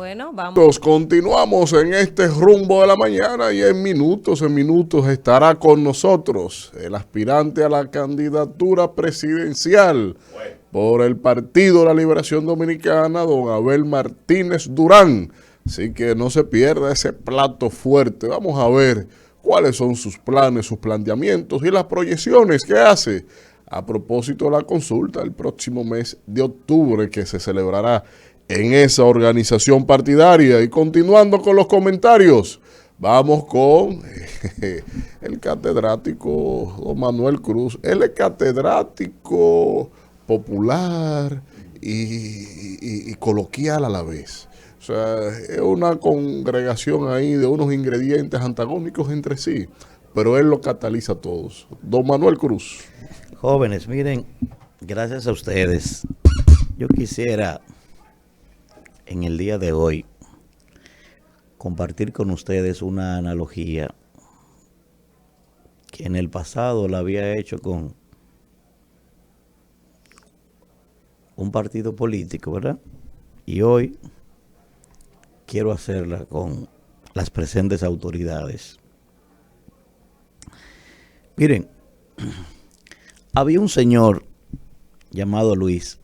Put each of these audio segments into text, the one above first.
Bueno, vamos. Continuamos en este rumbo de la mañana y en minutos estará con nosotros el aspirante a la candidatura presidencial por el Partido de la Liberación Dominicana, don Abel Martínez Durán. Así que no se pierda ese plato fuerte. Vamos a ver cuáles son sus planes, sus planteamientos y las proyecciones que hace a propósito de la consulta el próximo mes de octubre que se celebrará en esa organización partidaria. Y continuando con los comentarios, vamos con el catedrático don Manuel Cruz. Él es catedrático popular y coloquial a la vez. O sea, es una congregación ahí de unos ingredientes antagónicos entre sí, pero él lo cataliza a todos. Don Manuel Cruz. Jóvenes, miren, gracias a ustedes, yo quisiera en el día de hoy compartir con ustedes una analogía que en el pasado la había hecho con un partido político, ¿verdad? Y hoy quiero hacerla con las presentes autoridades. Miren, había un señor llamado Luis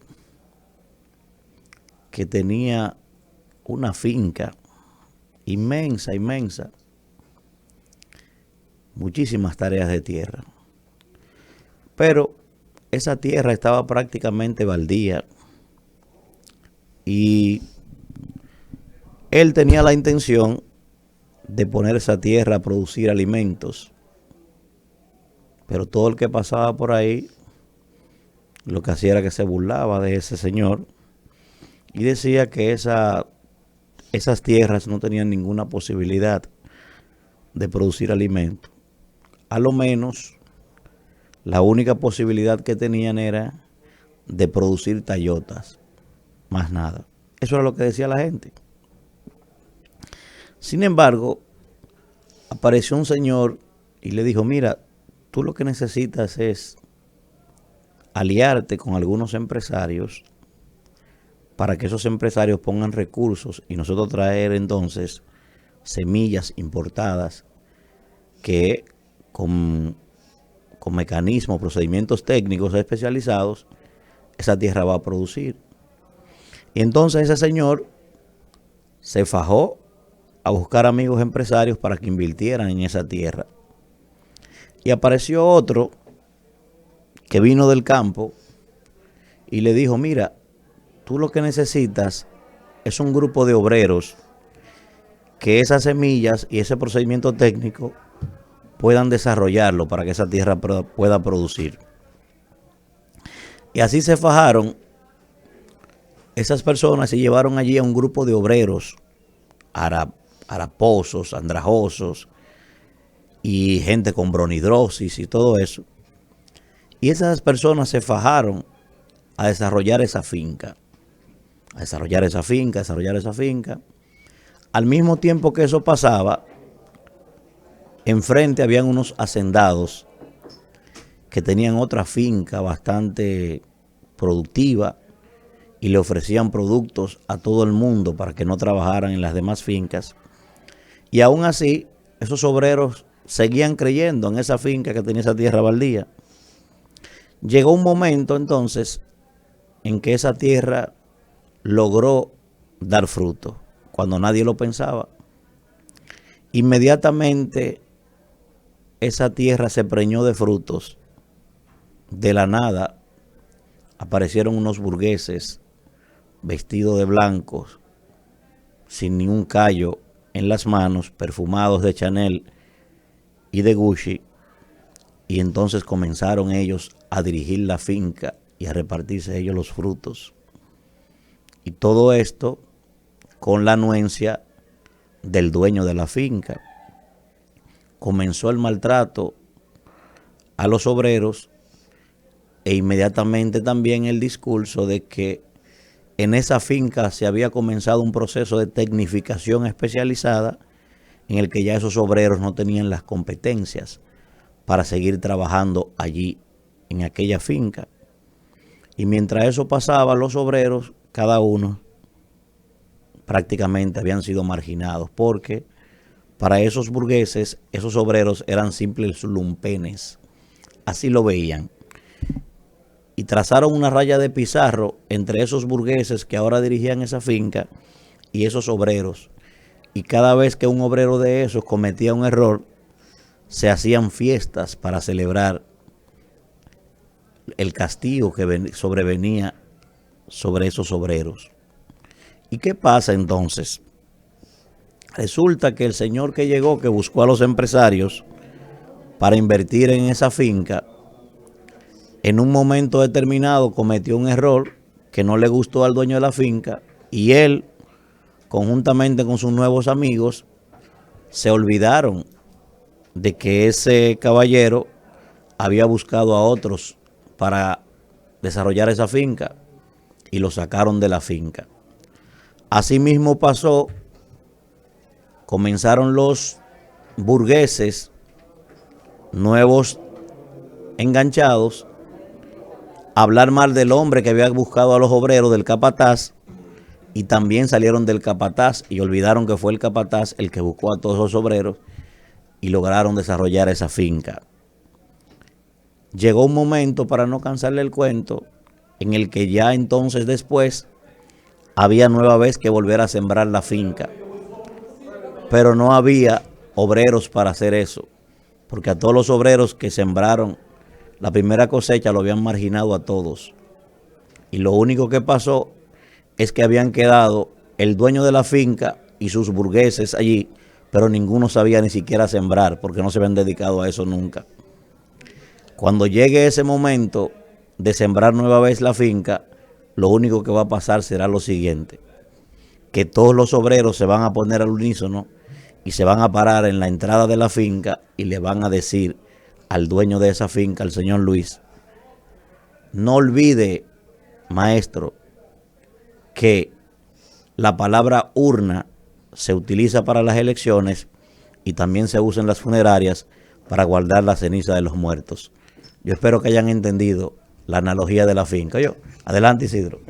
que tenía una finca inmensa, muchísimas tareas de tierra. Pero esa tierra estaba prácticamente baldía y él tenía la intención de poner esa tierra a producir alimentos. Pero todo el que pasaba por ahí lo que hacía era que se burlaba de ese señor y decía que esas tierras no tenían ninguna posibilidad de producir alimento. A lo menos, la única posibilidad que tenían era de producir tayotas, más nada. Eso era lo que decía la gente. Sin embargo, apareció un señor y le dijo, mira, tú lo que necesitas es aliarte con algunos empresarios para que esos empresarios pongan recursos y nosotros traer entonces semillas importadas que con mecanismos, procedimientos técnicos especializados, esa tierra va a producir. Y entonces ese señor se fajó a buscar amigos empresarios para que invirtieran en esa tierra. Y apareció otro que vino del campo y le dijo, mira, tú lo que necesitas es un grupo de obreros que esas semillas y ese procedimiento técnico puedan desarrollarlo para que esa tierra pueda producir. Y así se fajaron esas personas y llevaron allí a un grupo de obreros haraposos, andrajosos y gente con bronidrosis y todo eso. Y esas personas se fajaron a desarrollar esa finca. Al mismo tiempo que eso pasaba, enfrente habían unos hacendados que tenían otra finca bastante productiva y le ofrecían productos a todo el mundo para que no trabajaran en las demás fincas. Y aún así, esos obreros seguían creyendo en esa finca que tenía esa tierra baldía. Llegó un momento entonces en que esa tierra logró dar fruto, cuando nadie lo pensaba. Inmediatamente esa tierra se preñó de frutos. De la nada aparecieron unos burgueses vestidos de blancos, sin ningún callo en las manos, perfumados de Chanel y de Gucci, y entonces comenzaron ellos a dirigir la finca y a repartirse ellos los frutos. Y todo esto con la anuencia del dueño de la finca. Comenzó el maltrato a los obreros e inmediatamente también el discurso de que en esa finca se había comenzado un proceso de tecnificación especializada en el que ya esos obreros no tenían las competencias para seguir trabajando allí en aquella finca. Y mientras eso pasaba, los obreros, cada uno prácticamente habían sido marginados, porque para esos burgueses, esos obreros eran simples lumpenes, así lo veían. Y trazaron una raya de pizarro entre esos burgueses que ahora dirigían esa finca y esos obreros. Y cada vez que un obrero de esos cometía un error, se hacían fiestas para celebrar el castigo que sobrevenía sobre esos obreros. ¿Y qué pasa entonces? Resulta que el señor que llegó, que buscó a los empresarios para invertir en esa finca, en un momento determinado cometió un error que no le gustó al dueño de la finca, y él, conjuntamente con sus nuevos amigos, se olvidaron de que ese caballero había buscado a otros para desarrollar esa finca y lo sacaron de la finca. Asimismo pasó, comenzaron los burgueses nuevos enganchados a hablar mal del hombre que había buscado a los obreros, del capataz, y también salieron del capataz y olvidaron que fue el capataz el que buscó a todos los obreros y lograron desarrollar esa finca. Llegó un momento, para no cansarle el cuento, en el que ya entonces después había nueva vez que volver a sembrar la finca, pero no había obreros para hacer eso, porque a todos los obreros que sembraron la primera cosecha lo habían marginado a todos, y lo único que pasó es que habían quedado el dueño de la finca y sus burgueses allí, pero ninguno sabía ni siquiera sembrar, porque no se habían dedicado a eso nunca. Cuando llegue ese momento de sembrar nueva vez la finca, lo único que va a pasar será lo siguiente: que todos los obreros se van a poner al unísono y se van a parar en la entrada de la finca y le van a decir al dueño de esa finca, al señor Luis: no olvide, maestro, que la palabra urna se utiliza para las elecciones y también se usa en las funerarias para guardar la ceniza de los muertos. Yo espero que hayan entendido la analogía de la finca. Adelante, Isidro.